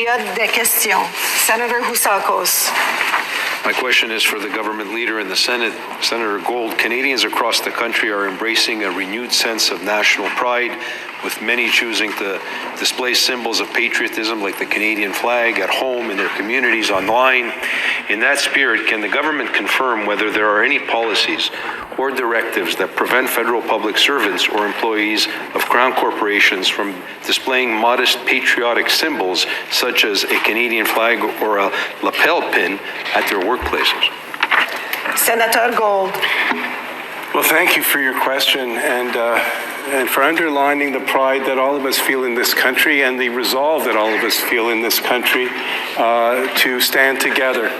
période des questions. Senator Housakos. My question is for the government leader in the Senate, Senator Gold. Canadians across the country are embracing a renewed sense of national pride, with many choosing to display symbols of patriotism like the Canadian flag at home, in their communities, online. In that spirit, can the government confirm whether there are any policies or directives that prevent federal public servants or employees of Crown corporations from displaying modest patriotic symbols such as a Canadian flag or a lapel pin at their workplaces? Senator Gold. Well, thank you for your question and for underlining the pride that all of us feel in this country and the resolve that all of us feel in this country to stand together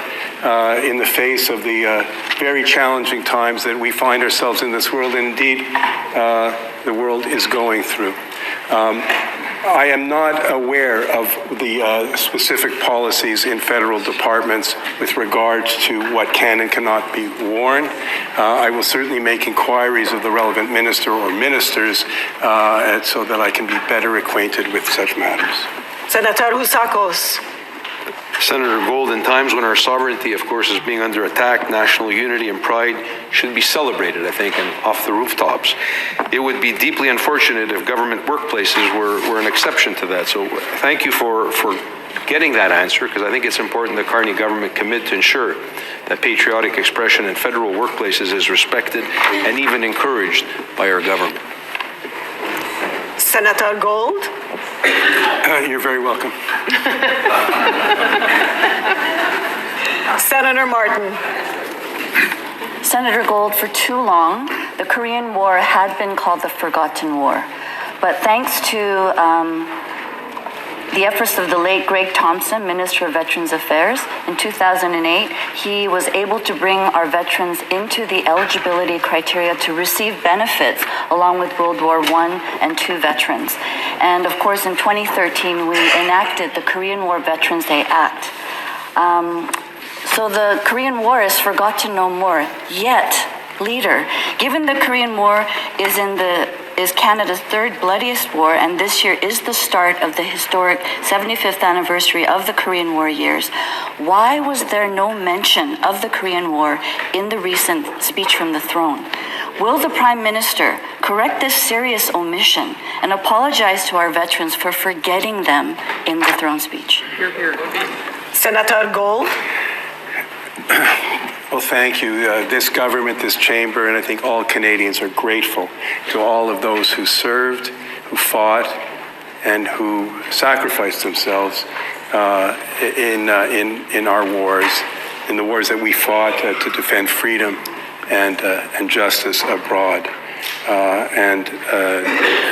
in the face of the very challenging times that we find ourselves in this world, and indeed the world is going through. I am not aware of the specific policies in federal departments with regards to what can and cannot be worn. I will certainly make inquiries of the relevant minister or ministers so that I can be better acquainted with such matters. Senator Housakos. Senator Gold, in times when our sovereignty, of course, is being under attack, national unity and pride should be celebrated, I think, and off the rooftops. It would be deeply unfortunate if government workplaces were an exception to that. So thank you for getting that answer, because I think it's important the Carney government commit to ensure that patriotic expression in federal workplaces is respected and even encouraged by our government. Senator Gold. You're very welcome. Senator Martin. Senator Gold, for too long, the Korean War had been called the Forgotten War. But thanks to the efforts of the late Greg Thompson, Minister of Veterans Affairs, in 2008, he was able to bring our veterans into the eligibility criteria to receive benefits along with World War I and II veterans. And of course, in 2013, we enacted the Korean War Veterans Day Act. So the Korean War is forgotten no more. Yet, leader, given the Korean War is Canada's third bloodiest war, and this year is the start of the historic 75th anniversary of the Korean War years, why was there no mention of the Korean War in the recent speech from the throne? Will the Prime Minister correct this serious omission and apologize to our veterans for forgetting them in the throne speech? Senator Gold. Well, thank you. This government, this chamber, and I think all Canadians are grateful to all of those who served, who fought, and who sacrificed themselves in our wars, in the wars that we fought to defend freedom and justice abroad.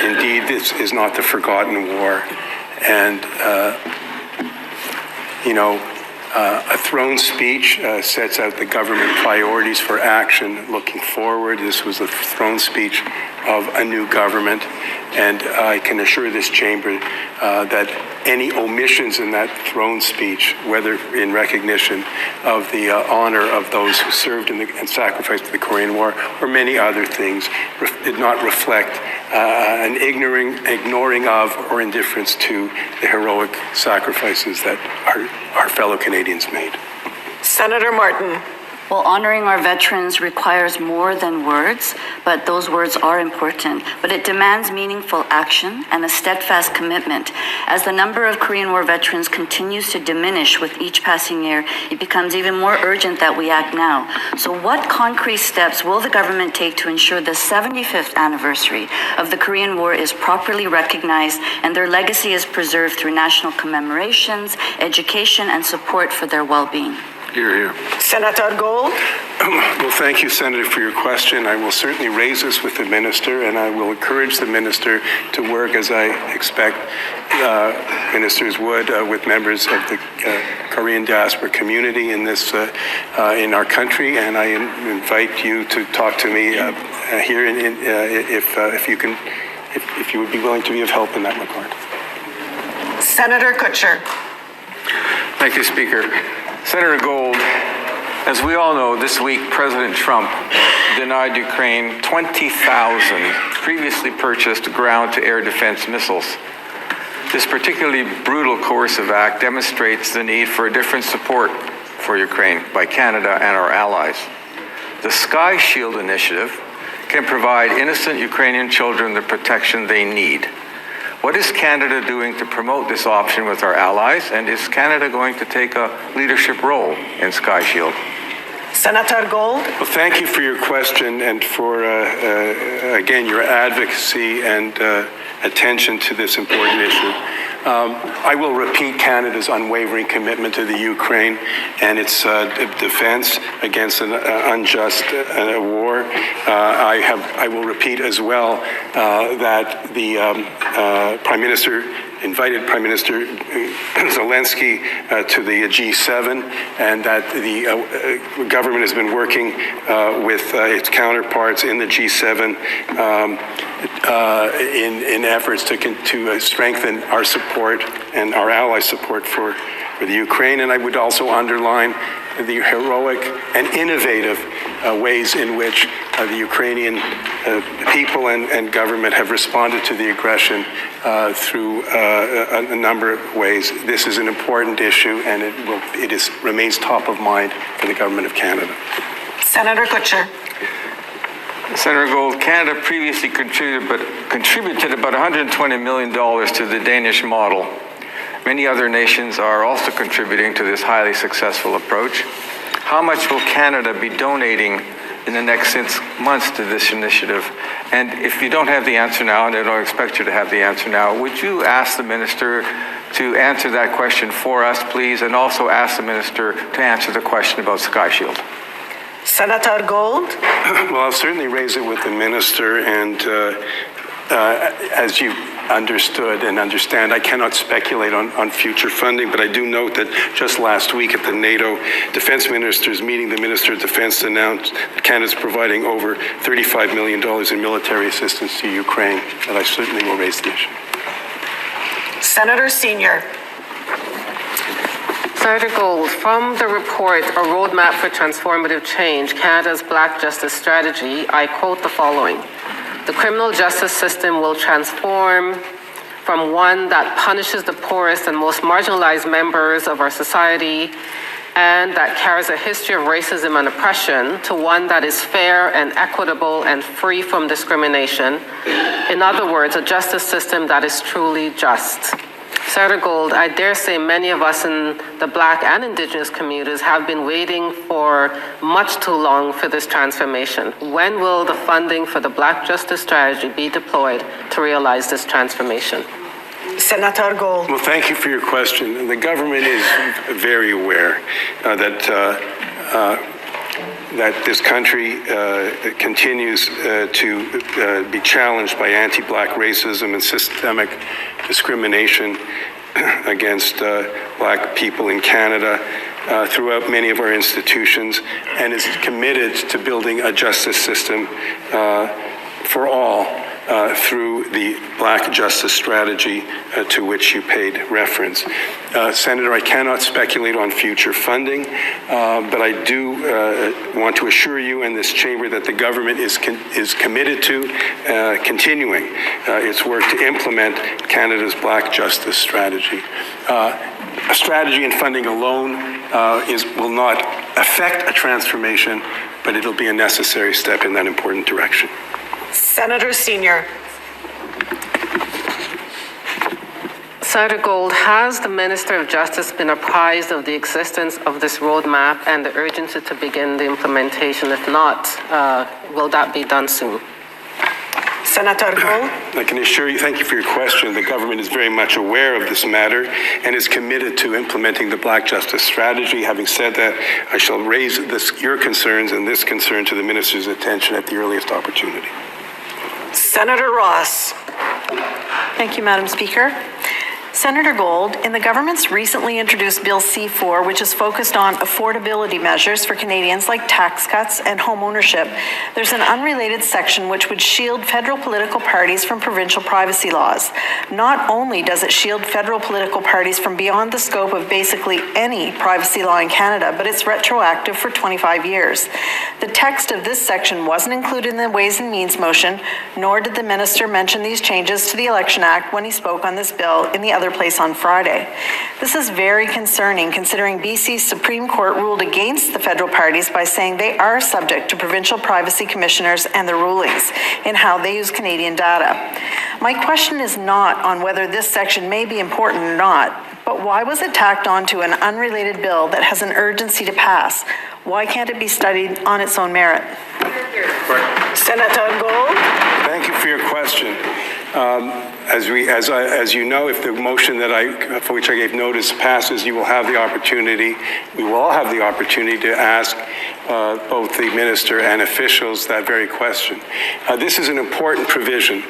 Indeed, this is not the forgotten war. And, a throne speech sets out the government priorities for action looking forward. This was the throne speech of a new government, and I can assure this chamber that any omissions in that throne speech, whether in recognition of the honor of those who served and sacrificed in the Korean War, or many other things, did not reflect an ignoring of or indifference to the heroic sacrifices that our fellow Canadians made. Senator Martin. Well, honoring our veterans requires more than words, but those words are important. But it demands meaningful action and a steadfast commitment. As the number of Korean War veterans continues to diminish with each passing year, it becomes even more urgent that we act now. So what concrete steps will the government take to ensure the 75th anniversary of the Korean War is properly recognized and their legacy is preserved through national commemorations, education, and support for their well-being? Hear, hear. Senator Gold. Well, thank you, Senator, for your question. I will certainly raise this with the minister, and I will encourage the minister to work, as I expect ministers would, with members of the Korean diaspora community in our country. And I invite you to talk to me here if you would be willing to be of help in that regard. Senator Kutcher. Thank you, Speaker. Senator Gold, as we all know, this week President Trump denied Ukraine 20,000 previously purchased ground-to-air defense missiles. This particularly brutal coercive act demonstrates the need for a different support for Ukraine by Canada and our allies. The Sky Shield initiative can provide innocent Ukrainian children the protection they need. What is Canada doing to promote this option with our allies, and is Canada going to take a leadership role in Sky Shield? Senator Gold. Well, thank you for your question and for, again, your advocacy and attention to this important issue. I will repeat Canada's unwavering commitment to the Ukraine and its defense against an unjust war. I will repeat as well that the Prime Minister invited Prime Minister Zelensky to the G7, and that the government has been working with its counterparts in the G7 in efforts to strengthen our support and our allies' support for the Ukraine. And I would also underline the heroic and innovative ways in which the Ukrainian people and government have responded to the aggression through a number of ways. This is an important issue, and it remains top of mind for the Government of Canada. Senator Kutcher. Senator Gold, Canada previously contributed about $120 million to the Danish model. Many other nations are also contributing to this highly successful approach. How much will Canada be donating in the next 6 months to this initiative? And if you don't have the answer now, and I don't expect you to have the answer now, would you ask the Minister to answer that question for us, please, and also ask the Minister to answer the question about Sky Shield? Senator Gold. Well, I'll certainly raise it with the Minister, and as you understood and understand, I cannot speculate on future funding, but I do note that just last week at the NATO Defense Ministers meeting, the Minister of Defense announced that Canada is providing over $35 million in military assistance to Ukraine, and I certainly will raise the issue. Senator Senior. Senator Gold, from the report, A Roadmap for Transformative Change, Canada's Black Justice Strategy, I quote the following: "The criminal justice system will transform from one that punishes the poorest and most marginalized members of our society and that carries a history of racism and oppression to one that is fair and equitable and free from discrimination. In other words, a justice system that is truly just." Senator Gold, I dare say many of us in the Black and Indigenous communities have been waiting for much too long for this transformation. When will the funding for the Black Justice Strategy be deployed to realize this transformation? Senator Gold. Well, thank you for your question. The government is very aware that this country continues to be challenged by anti-Black racism and systemic discrimination against Black people in Canada throughout many of our institutions, and is committed to building a justice system for all through the Black Justice Strategy to which you paid reference. Senator, I cannot speculate on future funding, but I do want to assure you and this chamber that the government is committed to continuing its work to implement Canada's Black Justice Strategy. A strategy and funding alone will not affect a transformation, but it'll be a necessary step in that important direction. Senator Senior. Senator Gold, has the Minister of Justice been apprised of the existence of this roadmap and the urgency to begin the implementation? If not, will that be done soon? Senator Gold. I can assure you, thank you for your question. The government is very much aware of this matter and is committed to implementing the Black Justice Strategy. Having said that, I shall raise your concerns and this concern to the Minister's attention at the earliest opportunity. Senator Ross. Thank you, Madam Speaker. Senator Gold, in the government's recently introduced Bill C-4, which is focused on affordability measures for Canadians like tax cuts and home ownership, there's an unrelated section which would shield federal political parties from provincial privacy laws. Not only does it shield federal political parties from beyond the scope of basically any privacy law in Canada, but it's retroactive for 25 years. The text of this section wasn't included in the Ways and Means motion, nor did the minister mention these changes to the Election Act when he spoke on this bill in the other other place on Friday. This is very concerning considering BC's Supreme Court ruled against the federal parties by saying they are subject to provincial privacy commissioners and their rulings in how they use Canadian data. My question is not on whether this section may be important or not, but why was it tacked onto an unrelated bill that has an urgency to pass? Why can't it be studied on its own merit? Senator Gold. Thank you for your question. As you know, if the motion for which I gave notice passes, you will have the opportunity, we will all have the opportunity to ask both the minister and officials that very question. This is an important provision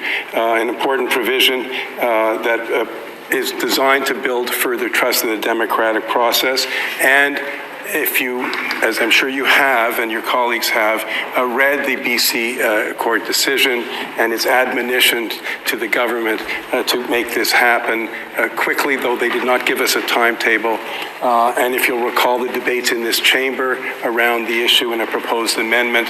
that is designed to build further trust in the democratic process. And if you, as I'm sure you have and your colleagues have, read the BC court decision and its admonition to the government to make this happen quickly, though they did not give us a timetable. And if you'll recall the debates in this chamber around the issue in a proposed amendment,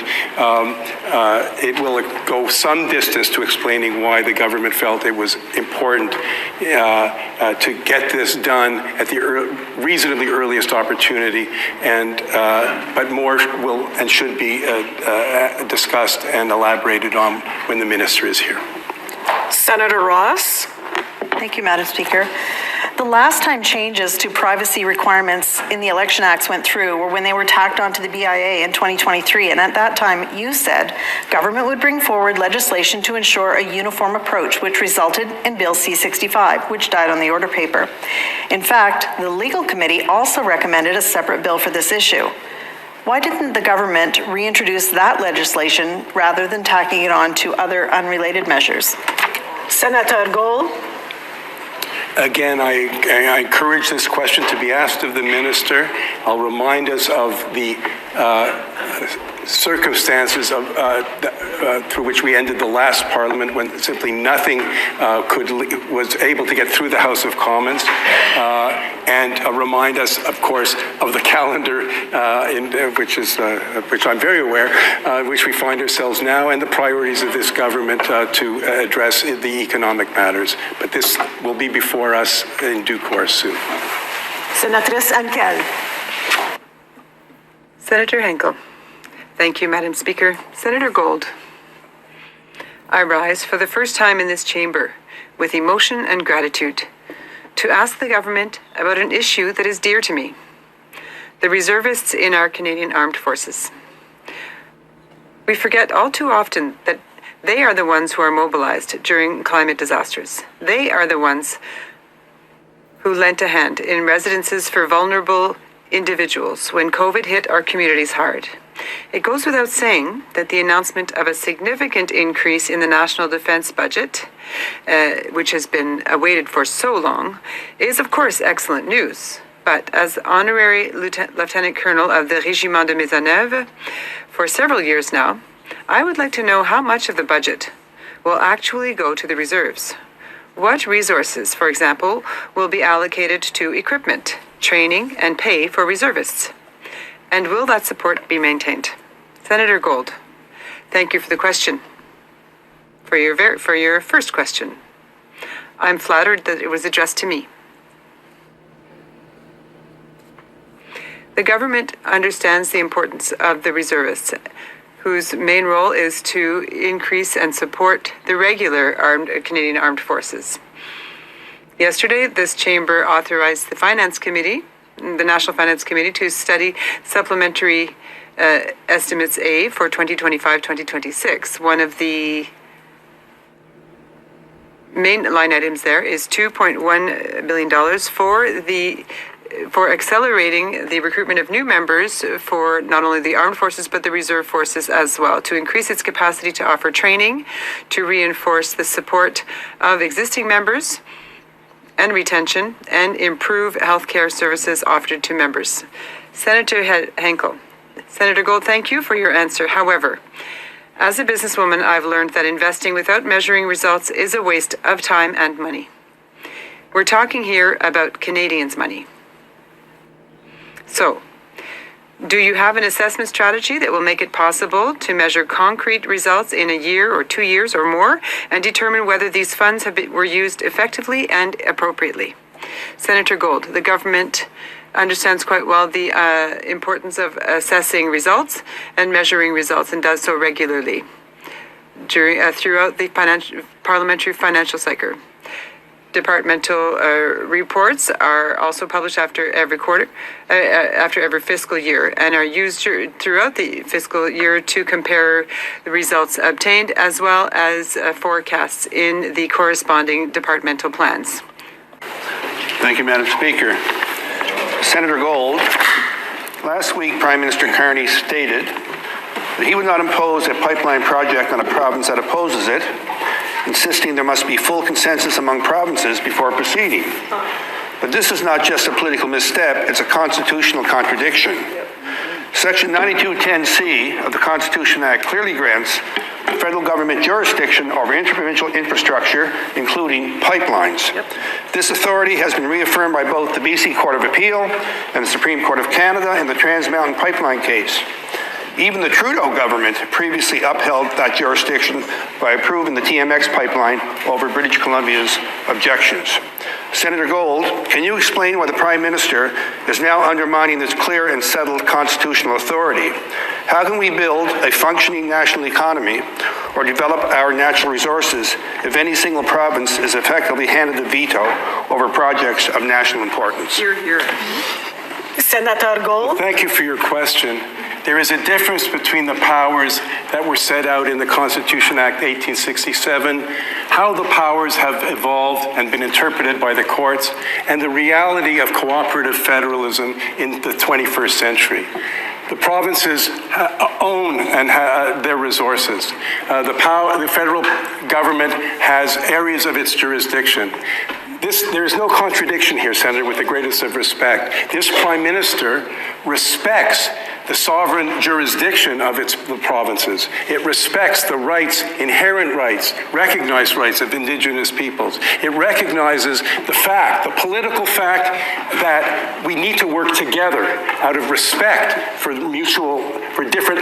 it will go some distance to explaining why the government felt it was important to get this done at the reasonably earliest opportunity. And but more will and should be discussed and elaborated on when the minister is here. Senator Ross. Thank you, Madam Speaker. The last time changes to privacy requirements in the Election Acts went through were when they were tacked onto the BIA in 2023. And at that time, you said government would bring forward legislation to ensure a uniform approach, which resulted in Bill C-65, which died on the order paper. In fact, the Legal Committee also recommended a separate bill for this issue. Why didn't the government reintroduce that legislation rather than tacking it on to other unrelated measures? Senator Gold. Again, I encourage this question to be asked of the minister. I'll remind us of the circumstances through which we ended the last parliament, when simply nothing was able to get through the House of Commons, and remind us, of course, of the calendar, which I'm very aware, which we find ourselves now, and the priorities of this government to address the economic matters. But this will be before us in due course soon. Senatress Ankel. Senator Henkel. Thank you, Madam Speaker. Senator Gold, I rise for the first time in this chamber with emotion and gratitude to ask the government about an issue that is dear to me: the reservists in our Canadian Armed Forces. We forget all too often that they are the ones who are mobilized during climate disasters. They are the ones who lent a hand in residences for vulnerable individuals when COVID hit our communities hard. It goes without saying that the announcement of a significant increase in the national defense budget, which has been awaited for so long, is of course excellent news. But as honorary Lieutenant Colonel of the Régiment de Maisonneuve for several years now, I would like to know how much of the budget will actually go to the reserves. What resources, for example, will be allocated to equipment, training, and pay for reservists? And will that support be maintained? Senator Gold, thank you for the question. For your first question, I'm flattered that it was addressed to me. The government understands the importance of the reservists, whose main role is to increase and support the regular Canadian Armed Forces. Yesterday, this chamber authorized the Finance Committee, the National Finance Committee, to study supplementary estimates A for 2025-2026. One of the main line items there is $2.1 billion for accelerating the recruitment of new members for not only the armed forces but the reserve forces as well, to increase its capacity to offer training, to reinforce the support of existing members and retention, and improve healthcare services offered to members. Senator Henkel. Senator Gold, thank you for your answer. However, as a businesswoman, I've learned that investing without measuring results is a waste of time and money. We're talking here about Canadians' money. So, Do you have an assessment strategy that will make it possible to measure concrete results in a year or 2 years or more and determine whether these funds were used effectively and appropriately? Senator Gold, the government understands quite well the importance of assessing results and measuring results and does so regularly throughout the parliamentary financial cycle. Departmental reports are also published after every quarter, after every fiscal year, and are used throughout the fiscal year to compare the results obtained as well as forecasts in the corresponding departmental plans. Thank you, Madam Speaker. Senator Gold, last week Prime Minister Carney stated that he would not impose a pipeline project on a province that opposes it, insisting there must be full consensus among provinces before proceeding. But this is not just a political misstep, it's a constitutional contradiction. Section 9210C of the Constitution Act clearly grants the federal government jurisdiction over interprovincial infrastructure, including pipelines. This authority has been reaffirmed by both the BC Court of Appeal and the Supreme Court of Canada in the Trans Mountain Pipeline case. Even the Trudeau government previously upheld that jurisdiction by approving the TMX pipeline over British Columbia's objections. Senator Gold, can you explain why the Prime Minister is now undermining this clear and settled constitutional authority? How can we build a functioning national economy or develop our natural resources if any single province is effectively handed a veto over projects of national importance? Senator Gold. Thank you for your question. There is a difference between the powers that were set out in the Constitution Act 1867, how the powers have evolved and been interpreted by the courts, and the reality of cooperative federalism in the 21st century. The provinces own their resources. The federal government has areas of its jurisdiction. There is no contradiction here, Senator, with the greatest of respect. This Prime Minister respects the sovereign jurisdiction of the provinces. It respects the rights, inherent rights, recognized rights of Indigenous peoples. It recognizes the political fact that we need to work together out of respect for different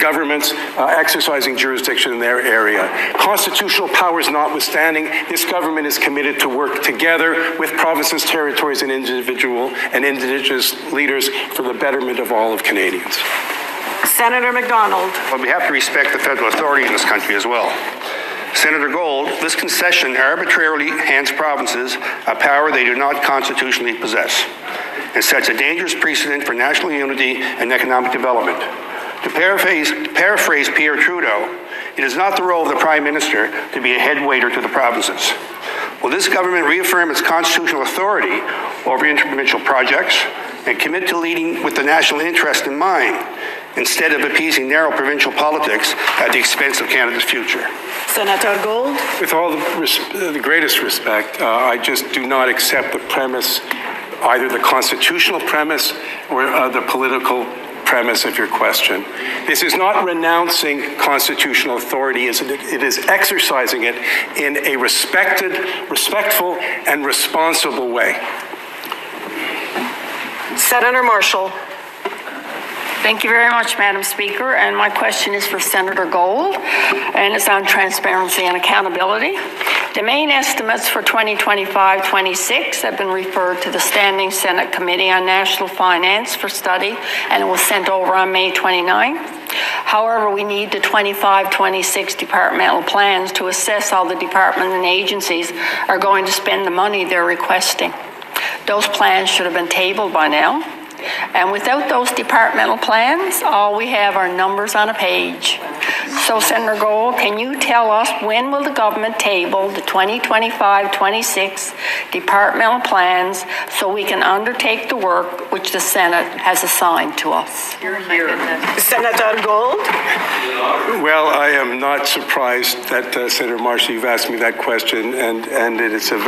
governments exercising jurisdiction in their area. Constitutional powers notwithstanding, this government is committed to work together with provinces, territories, and Indigenous leaders for the betterment of all of Canadians. Senator McDonald. Well, we have to respect the federal authority in this country as well. Senator Gold, this concession arbitrarily hands provinces a power they do not constitutionally possess and sets a dangerous precedent for national unity and economic development. To paraphrase Pierre Trudeau, it is not the role of the Prime Minister to be a head waiter to the provinces. Will this government reaffirm its constitutional authority over interprovincial projects and commit to leading with the national interest in mind instead of appeasing narrow provincial politics at the expense of Canada's future? Senator Gold. With all the greatest respect, I just do not accept the premise, either the constitutional premise or the political premise of your question. This is not renouncing constitutional authority, it is exercising it in a respectful, and responsible way. Senator Marshall. Thank you very much, Madam Speaker. And my question is for Senator Gold, and it's on transparency and accountability. The main estimates for 2025-26 have been referred to the Standing Senate Committee on National Finance for study, and it was sent over on May 29th. However, we need the 25-26 departmental plans to assess how the departments and agencies are going to spend the money they're requesting. Those plans should have been tabled by now. And without those departmental plans, all we have are numbers on a page. So, Senator Gold, can you tell us when will the government table the 2025-26 departmental plans so we can undertake the work which the Senate has assigned to us? Senator Gold. Well, I am not surprised that, Senator Marshall, you've asked me that question, and it's a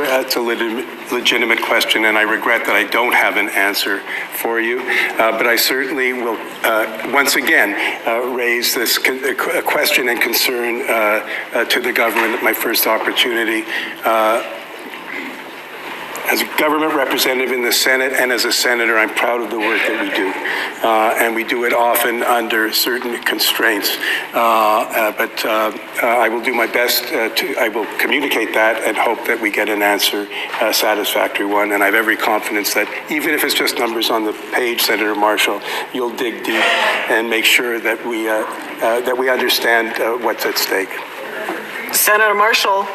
legitimate question, and I regret that I don't have an answer for you. But I certainly will, once again, raise this question and concern to the government at my first opportunity. As a government representative in the Senate and as a senator, I'm proud of the work that we do. And we do it often under certain constraints. But I will do my best I will communicate that and hope that we get an answer, a satisfactory one. And I have every confidence that even if it's just numbers on the page, Senator Marshall, you'll dig deep and make sure that we understand what's at stake. Senator Marshall.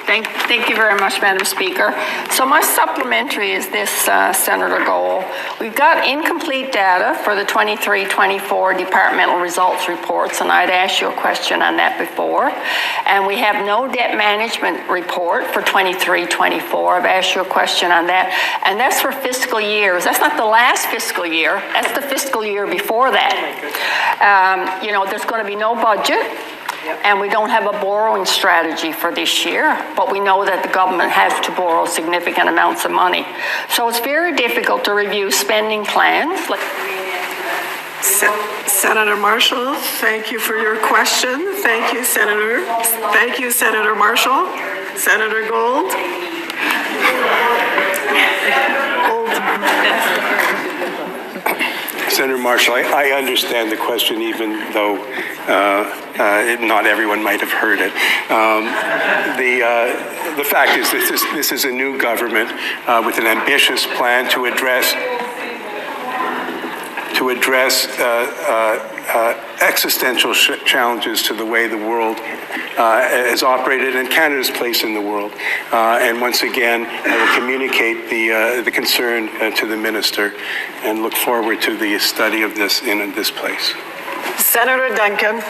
Thank you very much, Madam Speaker. So my supplementary is this, Senator Gold. We've got incomplete data for the 23-24 departmental results reports, and I'd asked you a question on that before. And we have no debt management report for 23-24. I've asked you a question on that. And that's for fiscal years. That's not the last fiscal year. That's the fiscal year before that. There's going to be no budget. And we don't have a borrowing strategy for this year, but we know that the government has to borrow significant amounts of money. So it's very difficult to review spending plans. Senator Marshall, thank you for your question. Thank you, Senator. Thank you, Senator Marshall. Senator Gold. Senator Marshall, I understand the question, even though not everyone might have heard it. The fact is, this is a new government with an ambitious plan to address existential challenges to the way the world has operated and Canada's place in the world. And once again, I will communicate the concern to the minister and look forward to the study of this in this place. Senator Duncan.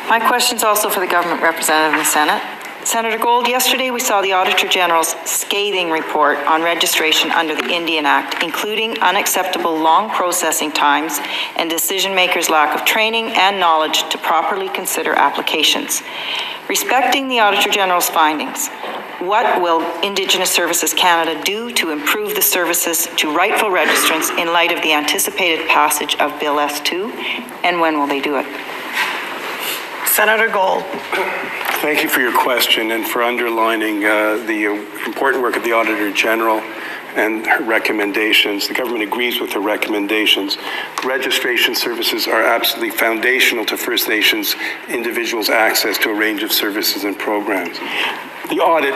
My question's also for the government representative in the Senate. Senator Gold, yesterday we saw the Auditor General's scathing report on registration under the Indian Act, including unacceptable long processing times and decision-makers' lack of training and knowledge to properly consider applications. Respecting the Auditor General's findings, what will Indigenous Services Canada do to improve the services to rightful registrants in light of the anticipated passage of Bill S2, and when will they do it? Senator Gold. Thank you for your question and for underlining the important work of the Auditor General and her recommendations. The government agrees with the recommendations. Registration services are absolutely foundational to First Nations individuals' access to a range of services and programs. The audit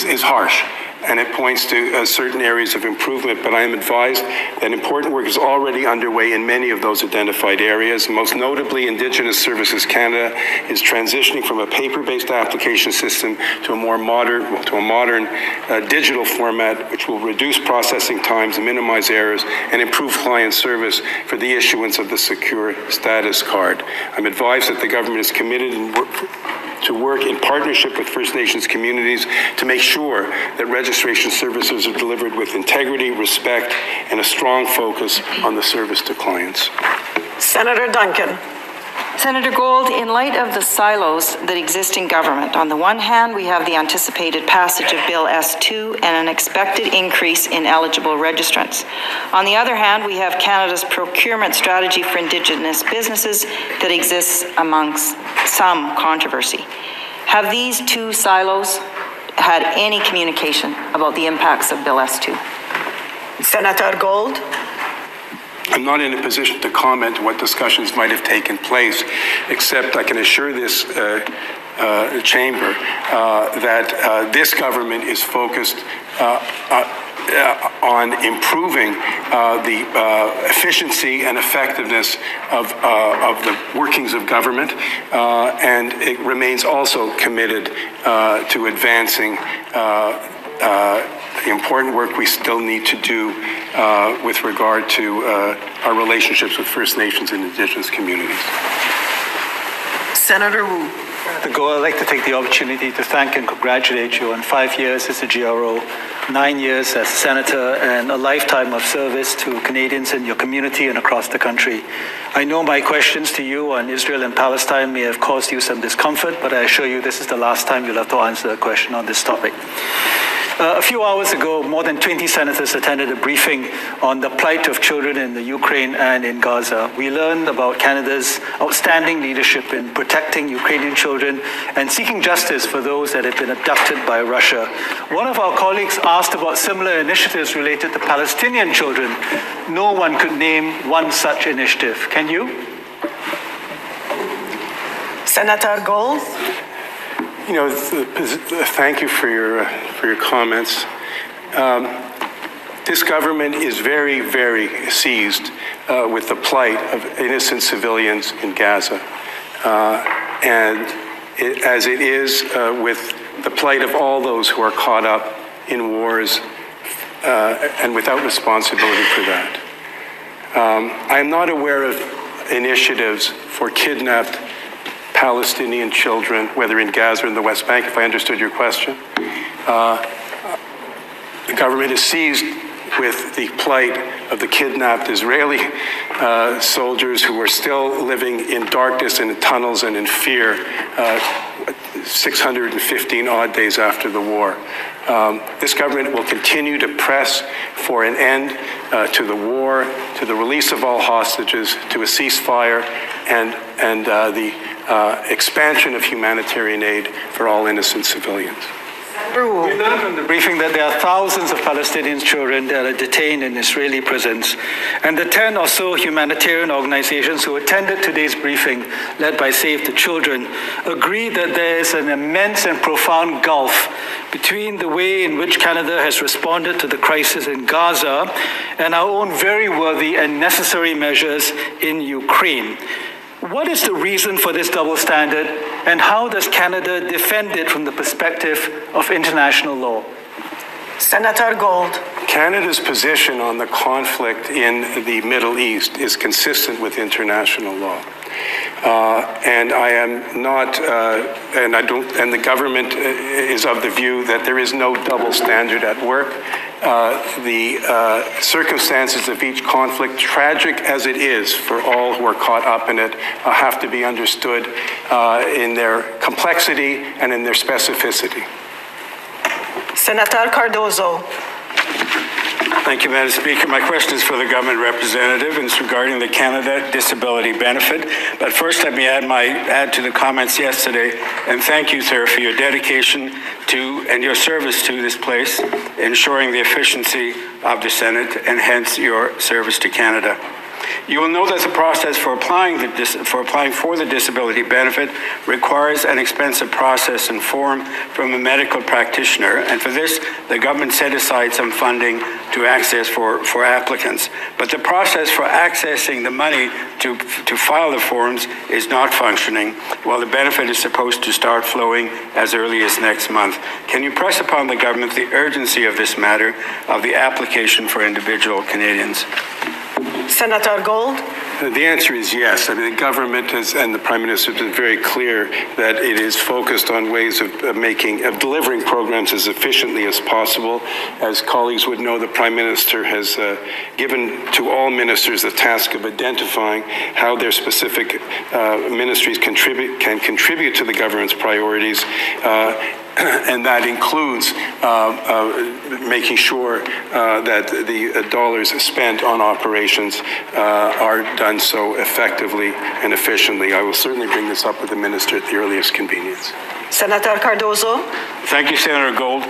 is harsh, and it points to certain areas of improvement, but I am advised that important work is already underway in many of those identified areas. Most notably, Indigenous Services Canada is transitioning from a paper-based application system to a more modern, digital format, which will reduce processing times, minimize errors, and improve client service for the issuance of the secure status card. I'm advised that the government is committed to work in partnership with First Nations communities to make sure that registration services are delivered with integrity, respect, and a strong focus on the service to clients. Senator Duncan. Senator Gold, in light of the silos that exist in government, on the one hand, we have the anticipated passage of Bill S2 and an expected increase in eligible registrants. On the other hand, we have Canada's procurement strategy for Indigenous businesses that exists amongst some controversy. Have these two silos had any communication about the impacts of Bill S2? Senator Gold. I'm not in a position to comment on what discussions might have taken place, except I can assure this chamber that this government is focused on improving the efficiency and effectiveness of the workings of government, and it remains also committed to advancing the important work we still need to do with regard to our relationships with First Nations and Indigenous communities. Senator Wu. I'd like to take the opportunity to thank and congratulate you on 5 years as a GRO, 9 years as a senator, and a lifetime of service to Canadians in your community and across the country. I know my questions to you on Israel and Palestine may have caused you some discomfort, but I assure you this is the last time you'll have to answer a question on this topic. A few hours ago, more than 20 senators attended a briefing on the plight of children in the Ukraine and in Gaza. We learned about Canada's outstanding leadership in protecting Ukrainian children and seeking justice for those that have been abducted by Russia. One of our colleagues asked about similar initiatives related to Palestinian children. No one could name one such initiative. Can you? Senator Gold. You know, thank you for your comments. This government is very, very seized with the plight of innocent civilians in Gaza, as it is with the plight of all those who are caught up in wars and without responsibility for that. I am not aware of initiatives for kidnapped Palestinian children, whether in Gaza or in the West Bank, if I understood your question. The government is seized with the plight of the kidnapped Israeli soldiers who are still living in darkness and in tunnels and in fear 615 odd days after the war. This government will continue to press for an end to the war, to the release of all hostages, to a ceasefire, and the expansion of humanitarian aid for all innocent civilians. We learned from the briefing that there are thousands of Palestinian children that are detained in Israeli prisons. And the 10 or so humanitarian organizations who attended today's briefing, led by Save the Children, agree that there is an immense and profound gulf between the way in which Canada has responded to the crisis in Gaza and our own very worthy and necessary measures in Ukraine. What is the reason for this double standard, and how does Canada defend it from the perspective of international law? Senator Gold. Canada's position on the conflict in the Middle East is consistent with international law. And I am not, and the government is of the view that there is no double standard at work. The circumstances of each conflict, tragic as it is for all who are caught up in it, have to be understood in their complexity and in their specificity. Senator Cardozo. Thank you, Madam Speaker. My question is for the government representative, and it's regarding the Canada Disability Benefit. But first, let me add to the comments yesterday, and thank you, sir, for your dedication to and your service to this place, ensuring the efficiency of the Senate, and hence your service to Canada. You will know that the process for applying for the disability benefit requires an expensive process and form from a medical practitioner, and for this, the government set aside some funding to access for applicants. But the process for accessing the money to file the forms is not functioning, while the benefit is supposed to start flowing as early as next month. Can you press upon the government the urgency of this matter of the application for individual Canadians? Senator Gold. The answer is yes. I mean, the government and the Prime Minister have been very clear that it is focused on ways of delivering programs as efficiently as possible. As colleagues would know, the Prime Minister has given to all ministers the task of identifying how their specific ministries can contribute to the government's priorities. And that includes making sure that the dollars spent on operations are done so effectively and efficiently. I will certainly bring this up with the minister at the earliest convenience. Senator Cardozo. Thank you, Senator Gold.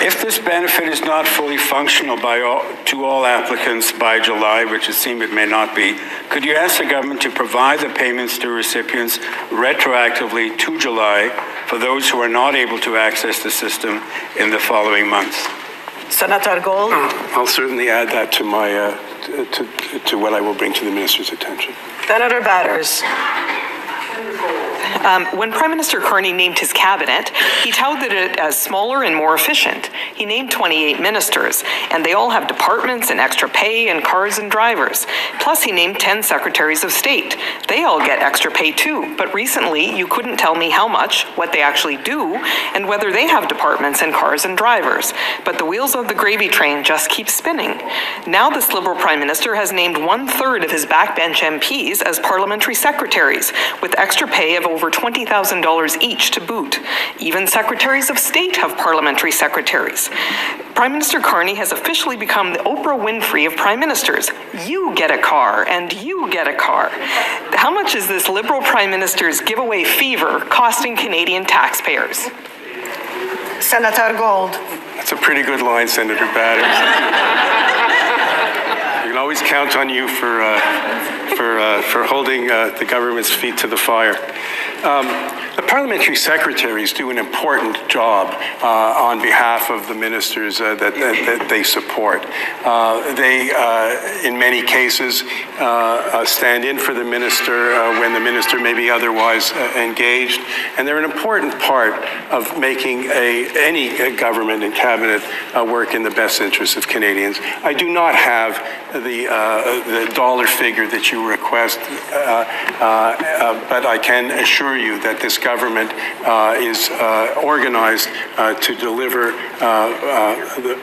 If this benefit is not fully functional to all applicants by July, which it seems it may not be, could you ask the government to provide the payments to recipients retroactively to July for those who are not able to access the system in the following months? Senator Gold. I'll certainly add that to my to what I will bring to the minister's attention. Senator Batters. When Prime Minister Carney named his cabinet, he touted it as smaller and more efficient. He named 28 ministers, and they all have departments and extra pay and cars and drivers. Plus, he named 10 secretaries of state. They all get extra pay too, but recently you couldn't tell me how much, what they actually do, and whether they have departments and cars and drivers. But the wheels of the gravy train just keep spinning. Now this Liberal Prime Minister has named 1/3 of his backbench MPs as parliamentary secretaries, with extra pay of over $20,000 each to boot. Even secretaries of state have parliamentary secretaries. Prime Minister Carney has officially become the Oprah Winfrey of prime ministers. You get a car, and you get a car. How much is this Liberal Prime Minister's giveaway fever costing Canadian taxpayers? Senator Gold. That's a pretty good line, Senator Batters. You can always count on you for holding the government's feet to the fire. The parliamentary secretaries do an important job on behalf of the ministers that they support. They, in many cases, stand in for the minister when the minister may be otherwise engaged, and they're an important part of making any government and cabinet work in the best interests of Canadians. I do not have the dollar figure that you request, but I can assure you that this government is organized to deliver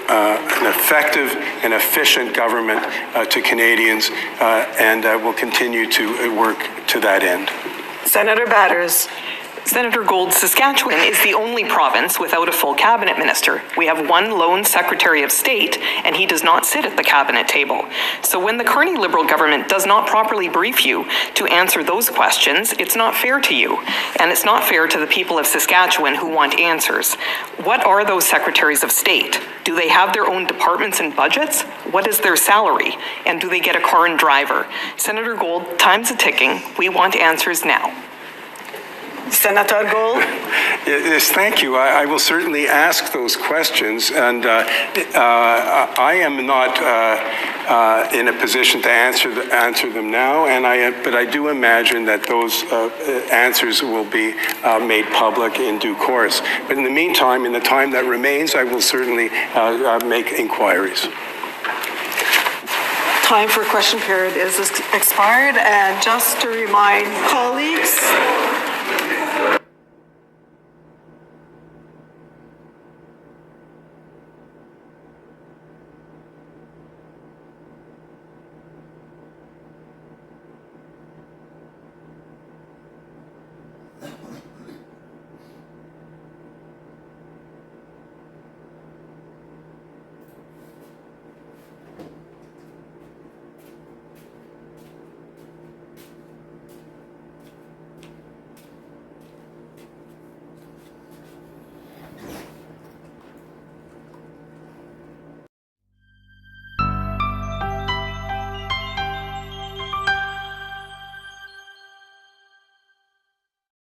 an effective and efficient government to Canadians, and will continue to work to that end. Senator Batters. Senator Gold, Saskatchewan is the only province without a full cabinet minister. We have one lone Secretary of State, and he does not sit at the cabinet table. So when the Carney Liberal government does not properly brief you to answer those questions, it's not fair to you, and it's not fair to the people of Saskatchewan who want answers. What are those Secretaries of State? Do they have their own departments and budgets? What is their salary? And do they get a car and driver? Senator Gold, time's a-ticking. We want answers now. Senator Gold. Yes, thank you. I will certainly ask those questions, and I am not in a position to answer them now, but I do imagine that those answers will be made public in due course. But in the meantime, in the time that remains, I will certainly make inquiries. Time for question period is expired, and just to remind colleagues,